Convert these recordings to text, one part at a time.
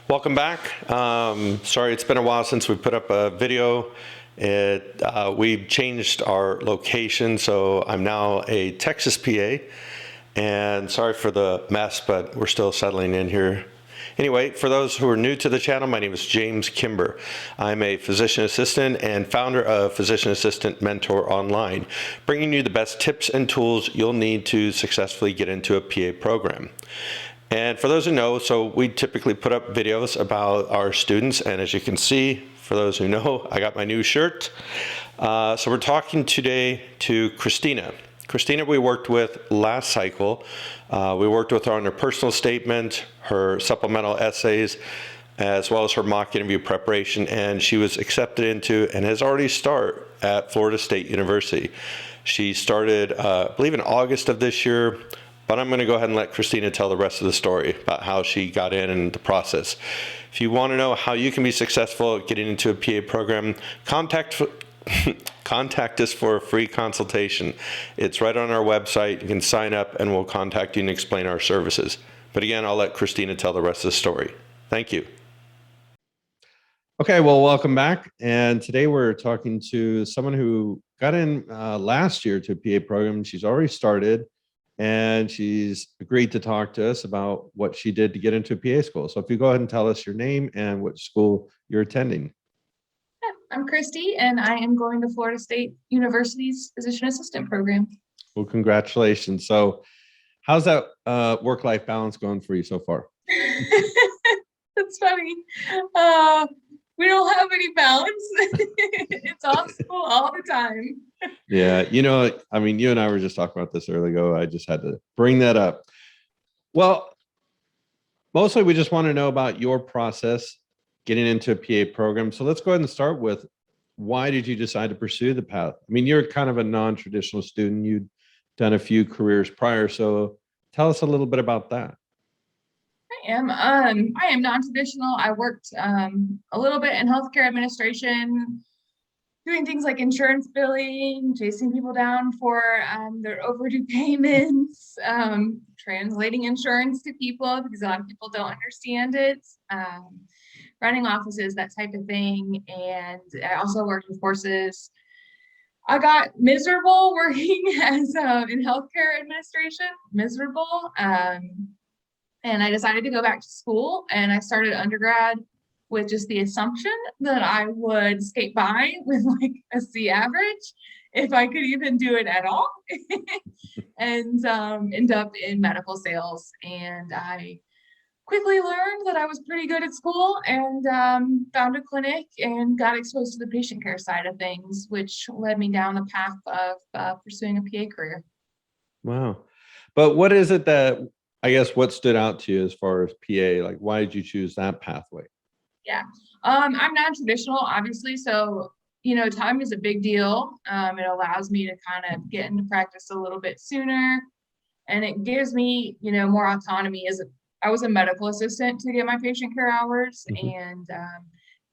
Welcome back. Sorry, it's been a while since we put up a video. We've changed our location, so I'm now a Texas PA. And sorry for the mess, but we're still settling in here. Anyway, for those who are new to the channel, my name is James Kimber. I'm a physician assistant and founder of Physician Assistant Mentor Online, bringing you the best tips and tools you'll need to successfully get into a PA program. And for those who know, so we typically put up videos about our students, and as you can see, for those who know, I got my new shirt. So we're talking today to Christina. Christina we worked with last cycle. We worked with her on her personal statement, her supplemental essays, as well as her mock interview preparation, and she was accepted into and has already started at Florida State University. She started, I believe, in August of this year. But I'm going to go ahead and let Christina tell the rest of the story about how she got in and the process. If you want to know how you can be successful getting into a PA program, contact us for a free consultation. It's right on our website. You can sign up and we'll contact you and explain our services. But again, I'll let Christina tell the rest of the story. Thank you. Okay, well, welcome back. And today we're talking to someone who got in last year to a PA program. She's already started. And she's agreed to talk to us about what she did to get into PA school. So if you go ahead and tell us your name and what school you're attending. Yeah, I'm Christy, and I am going to Florida State University's Physician Assistant program. Well, congratulations. So how's that work-life balance going for you so far? That's funny. We don't have any balance. It's off school all the time. Yeah, I mean, you and I were just talking about this earlier ago. I just had to bring that up. Well, mostly we just want to know about your process getting into a PA program. So let's go ahead and start with, why did you decide to pursue the path? I mean, you're kind of a non-traditional student. You'd done a few careers prior. So tell us a little bit about that. I am non-traditional. I worked a little bit in healthcare administration, doing things like insurance billing, chasing people down for their overdue payments, translating insurance to people because a lot of people don't understand it, running offices, that type of thing. And I also worked with horses. I got miserable working as in healthcare administration, miserable. And I decided to go back to school, and I started undergrad with just the assumption that I would skate by with like a C average, if I could even do it at all, and end up in medical sales. And I quickly learned that I was pretty good at school, and found a clinic and got exposed to the patient care side of things, which led me down the path of pursuing a PA career. Wow. But what is it that, I guess, what stood out to you as far as PA? Like, why did you choose that pathway? Yeah, I'm non-traditional, obviously. So, time is a big deal. It allows me to kind of get into practice a little bit sooner, and it gives me, more autonomy. I was a medical assistant to get my patient care hours, and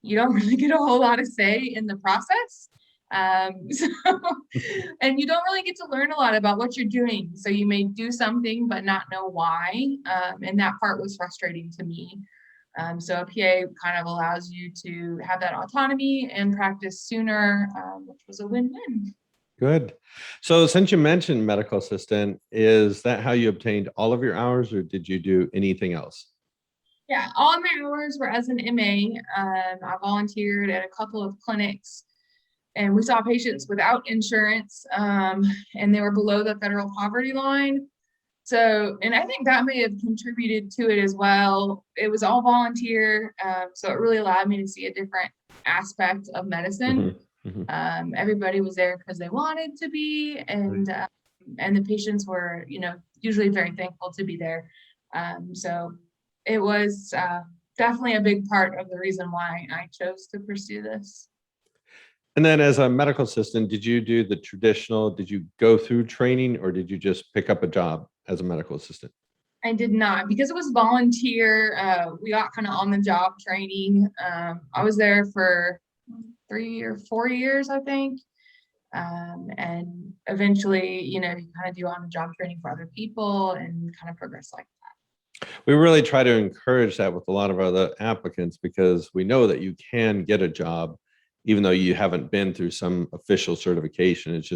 you don't really get a whole lot of say in the process. And you don't really get to learn a lot about what you're doing. So you may do something but not know why. And that part was frustrating to me. So a PA kind of allows you to have that autonomy and practice sooner, which was a win-win. Good. So since you mentioned medical assistant, is that how you obtained all of your hours, or did you do anything else? Yeah, all of my hours were as an MA. I volunteered at a couple of clinics, and we saw patients without insurance, and they were below the federal poverty line. So, and I think that may have contributed to it as well. It was all volunteer, so it really allowed me to see a different aspect of medicine. Everybody was there because they wanted to be, and the patients were, usually very thankful to be there. So it was definitely a big part of the reason why I chose to pursue this. And then as a medical assistant, did you do the traditional, did you go through training, or did you just pick up a job as a medical assistant? I did not, because it was volunteer. We got kind of on the job training. I was there for 3 or 4 years, I think. And eventually, you kind of do on the job training for other people and kind of progress like that. We really try to encourage that with a lot of other applicants because we know that you can get a job even though you haven't been through some official certification. It's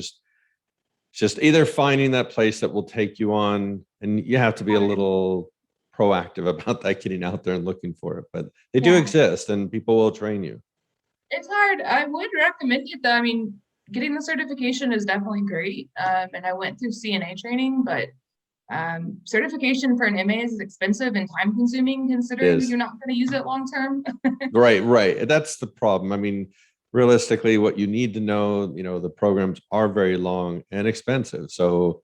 just either finding that place that will take you on, and you have to be a little proactive about that, getting out there and looking for it. But they do Yeah. exist, and people will train you. It's hard. I would recommend it though. I mean, getting the certification is definitely great. And I went through CNA training, but certification for an MA is expensive and time consuming considering Is. you're not going to use it long term. Right. That's the problem. I mean, realistically, what you need to know, the programs are very long and expensive. So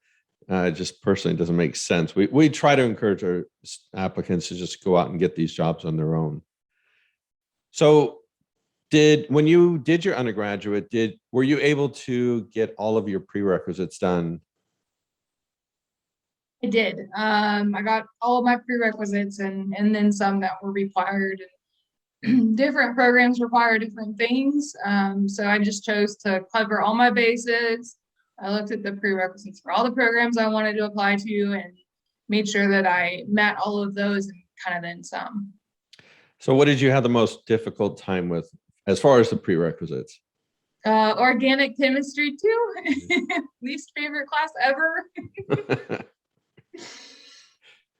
it just personally doesn't make sense. We try to encourage our applicants to just go out and get these jobs on their own. So when you did your undergraduate, were you able to get all of your prerequisites done? I did. I got all of my prerequisites and then some that were required. Different programs require different things. So I just chose to cover all my bases. I looked at the prerequisites for all the programs I wanted to apply to and made sure that I met all of those and kind of then some. So what did you have the most difficult time with as far as the prerequisites? Organic chemistry too. Least favorite class ever.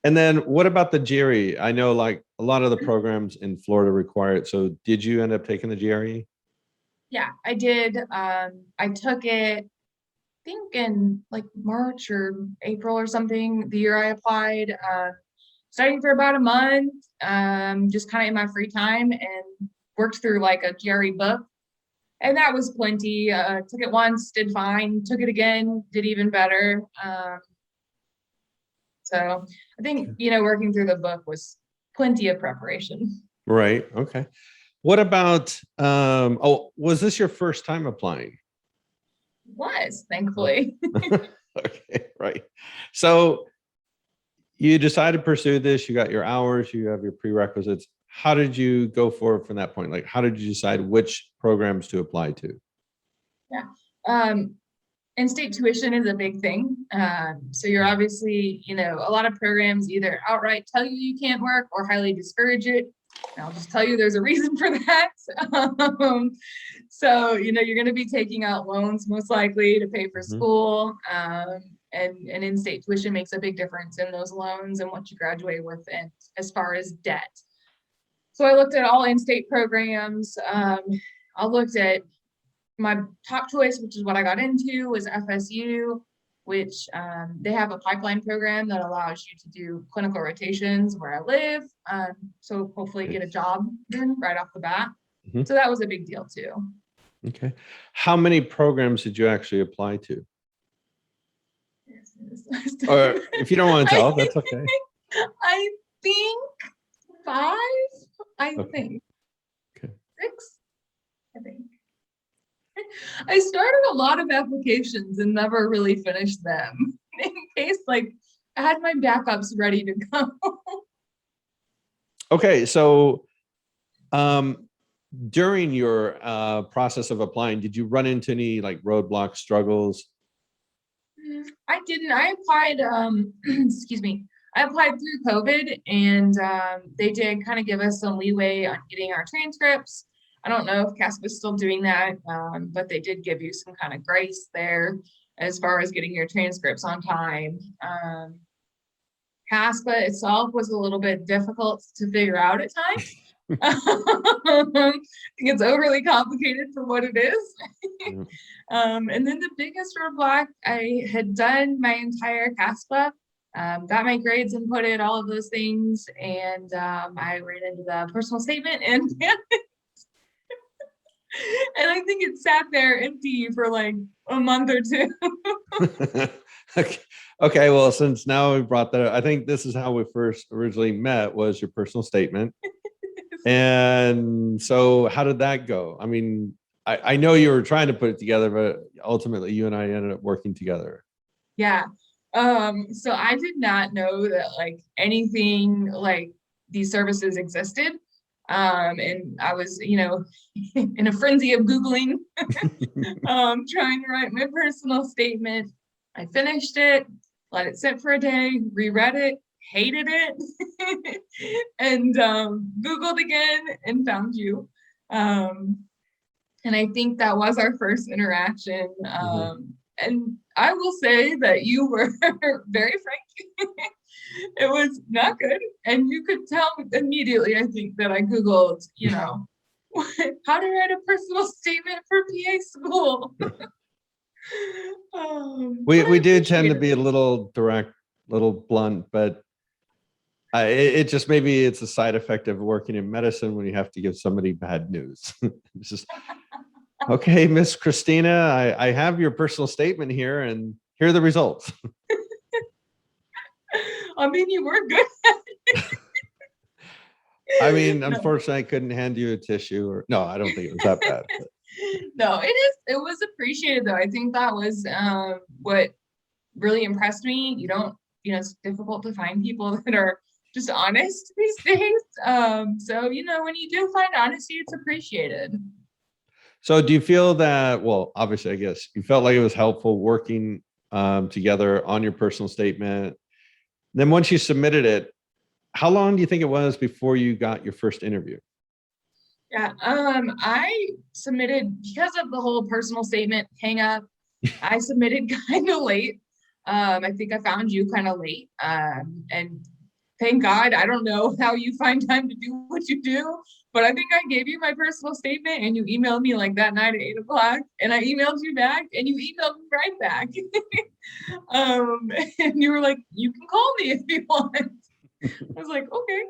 And then what about the GRE? I know like a lot of the programs in Florida require it. So did you end up taking the GRE? Yeah, I did. I took it, I think in like March or April or something, the year I applied, studying for about a month, just kind of in my free time and worked through like a GRE book. And that was plenty. Took it once, did fine. Took it again, did even better. So I think, working through the book was plenty of preparation. Right. Okay. What about, was this your first time applying? Was, thankfully. Okay. Right. So you decided to pursue this, you got your hours, you have your prerequisites. How did you go forward from that point? Like, how did you decide which programs to apply to? Yeah. In-state tuition is a big thing. So you're obviously, a lot of programs either outright tell you can't work or highly discourage it. And I'll just tell you there's a reason for that. So, you're going to be taking out loans most likely to pay for school. And in-state tuition makes a big difference in those loans and what you graduate with and as far as debt. So I looked at all in-state programs. I looked at my top choice, which is what I got into, was FSU, which they have a pipeline program that allows you to do clinical rotations where I live. So hopefully get a job then right off the bat. So that was a big deal too. Okay. How many programs did you actually apply to? Or if you don't want to tell, that's okay. I think 5, I think. Okay. 6, I think. I started a lot of applications and never really finished them in case I had my backups ready to go. Okay. So during your process of applying, did you run into any like roadblock struggles? I didn't. I applied, excuse me. I applied through COVID and they did kind of give us some leeway on getting our transcripts. I don't know if CASPA is still doing that, but they did give you some kind of grace there as far as getting your transcripts on time. CASPA itself was a little bit difficult to figure out at times. I think it's overly complicated for what it is. And then the biggest roadblock, I had done my entire CASPA, got my grades inputted, all of those things, and I ran into the personal statement and and I think it sat there empty for like a month or 2. Okay. Well, since now we brought that up, I think this is how we first originally met, was your personal statement. And so how did that go? I mean, I know you were trying to put it together, but ultimately you and I ended up working together. Yeah. So I did not know that anything like these services existed. And I was, in a frenzy of Googling, trying to write my personal statement. I finished it, let it sit for a day, reread it, hated it and Googled again and found you. And I think that was our first interaction. And I will say that you were very frank. It was not good. And you could tell immediately, I think, that I Googled, how to write a personal statement for PA school. We do tend to be a little direct, little blunt, but it just, maybe it's a side effect of working in medicine when you have to give somebody bad news. It's just, okay, Miss Christina, I have your personal statement here, and here are the results. I mean, you were good. I mean, unfortunately, I couldn't hand you a tissue, or no, I don't think it was that bad. But. No, it was appreciated though. I think that was what really impressed me. It's difficult to find people that are just honest these days. So when you do find honesty, it's appreciated. So do you feel that, well, obviously, I guess you felt like it was helpful working together on your personal statement. Then once you submitted it, how long do you think it was before you got your first interview? Yeah, I submitted, because of the whole personal statement hang up, I submitted kind of late. I think I found you kind of late. And thank God, I don't know how you find time to do what you do, but I think I gave you my personal statement and you emailed me like that night at 8 o'clock, and I emailed you back and you emailed me right back. And you were like, you can call me if you want. I was like, okay.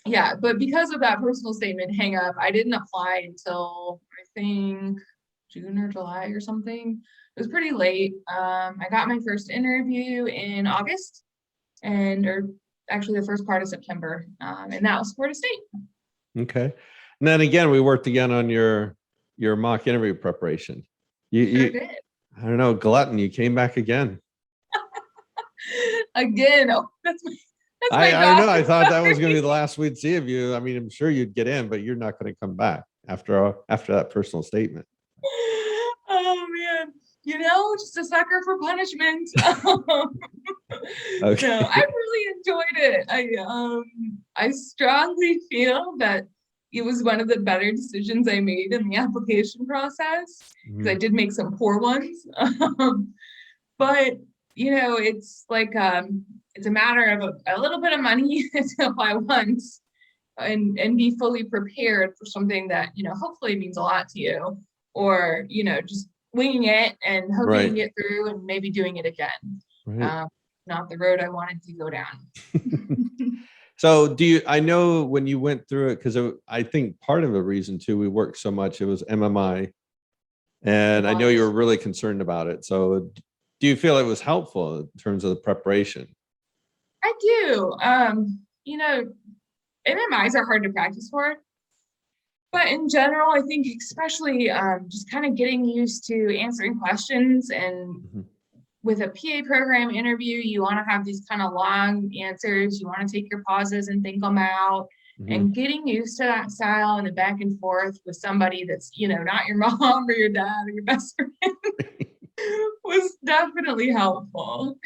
Yeah, but because of that personal statement hang up, I didn't apply until I think June or July or something. It was pretty late. I got my first interview in August, or actually the first part of September, and that was Florida State. Okay. And then again, we worked again on your mock interview preparation. You did. I don't know, glutton, you came back again. Again, that's my I don't know. I dog. thought that was going to be the last we'd see of you. I mean, I'm sure you'd get in, but you're not going to come back after that personal statement. Oh man, just a sucker for punishment. Okay. No, I really enjoyed it. I strongly feel that it was one of the better decisions I made in the application process, because I did make some poor ones. But it's like it's a matter of a little bit of money to apply once and be fully prepared for something that hopefully means a lot to you, or just winging it and hoping to get through and maybe doing it again. Right. Not the road I wanted to go down. So I know when you went through it, because I think part of the reason too, we worked so much, it was MMI, and I know you were really concerned about it. So do you feel it was helpful in terms of the preparation? I do. MMIs are hard to practice for, but in general, I think especially just kind of getting used to answering questions. And with a PA program interview, you want to have these kind of long answers. You want to take your pauses and think them out. And getting used to that style and the back and forth with somebody that's, not your mom or your dad or your best friend was definitely helpful.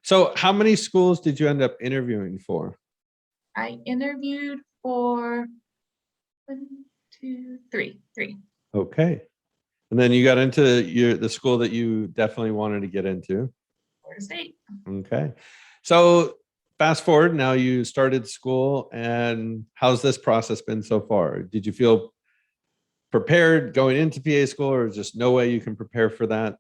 So how many schools did you end up interviewing for? I interviewed for 1, 2, 3. Okay. And then you got into the school that you definitely wanted to get into. Florida State. Okay. So fast forward, now you started school, and how's this process been so far? Did you feel prepared going into PA school, or just no way you can prepare for that?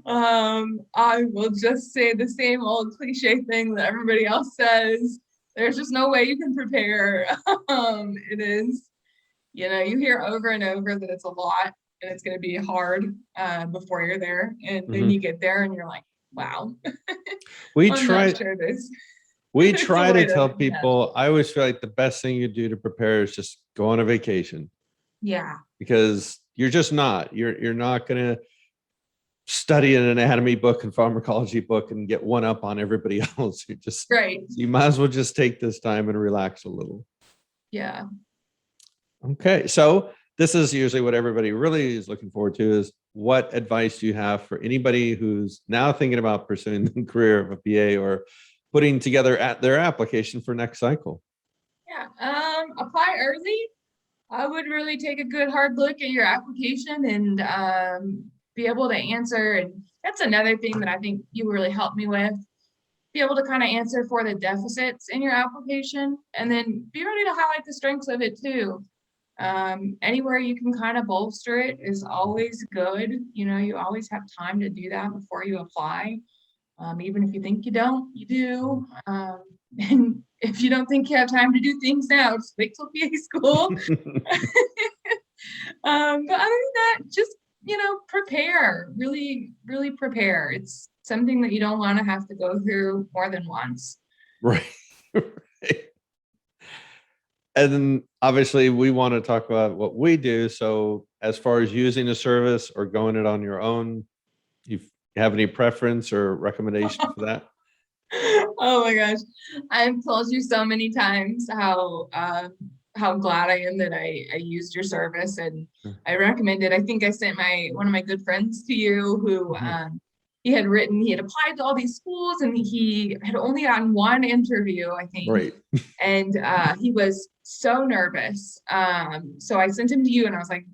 I will just say the same old cliche thing that everybody else says. There's just no way you can prepare. It is, you hear over and over that it's a lot and it's going to be hard before you're there. And then you get there and you're like, wow. We I'm try not sure this. We try to tell people, I always feel like the best thing you do to prepare is just go on a vacation. Yeah. Because you're just not. You're not going to study an anatomy book and pharmacology book and get one up on everybody else. You might as well just take this time and relax a little. Yeah. Okay. So this is usually what everybody really is looking forward to is what advice do you have for anybody who's now thinking about pursuing the career of a PA or putting together their application for next cycle? Yeah, apply early. I would really take a good hard look at your application and be able to answer. And that's another thing that I think you really helped me with. Be able to kind of answer for the deficits in your application and then be ready to highlight the strengths of it too. Anywhere you can kind of bolster it is always good. You know, you always have time to do that before you apply. Even if you think you don't, you do. And if you don't think you have time to do things now, just wait till PA school. But other than that, just, you know, prepare, really, really prepare. It's something that you don't want to have to go through more than once. Right. Right. And then obviously we want to talk about what we do. So as far as using a service or going it on your own, you have any preference or recommendation for that? Oh my gosh. I've told you so many times how glad I am that I used your service and I recommend it. I think I sent one of my good friends to you who he had applied to all these schools and he had only gotten one interview, I think. Right. And he was so nervous. So I sent him to you and I was like,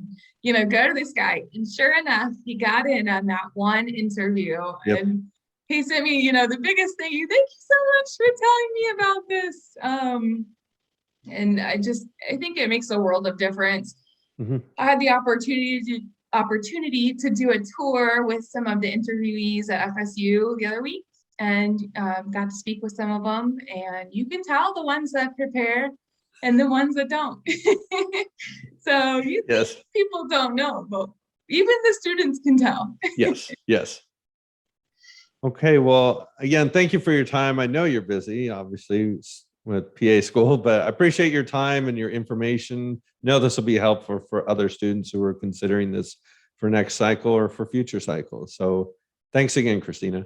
you know, go to this guy. And sure enough, he got in on that one interview. Yep. And he sent me, you know, the biggest thing. Thank you so much for telling me about this. And I think it makes a world of difference. Mm-hmm. I had the opportunity to do a tour with some of the interviewees at FSU the other week and got to speak with some of them. And you can tell the ones that prepare and the ones that don't. So Yes. People don't know, but even the students can tell. Yes. Yes. Okay. Well, again, thank you for your time. I know you're busy, obviously, with PA school, but I appreciate your time and your information. Know this will be helpful for other students who are considering this for next cycle or for future cycles. So thanks again, Christina.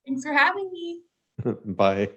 Thanks for having me. Bye.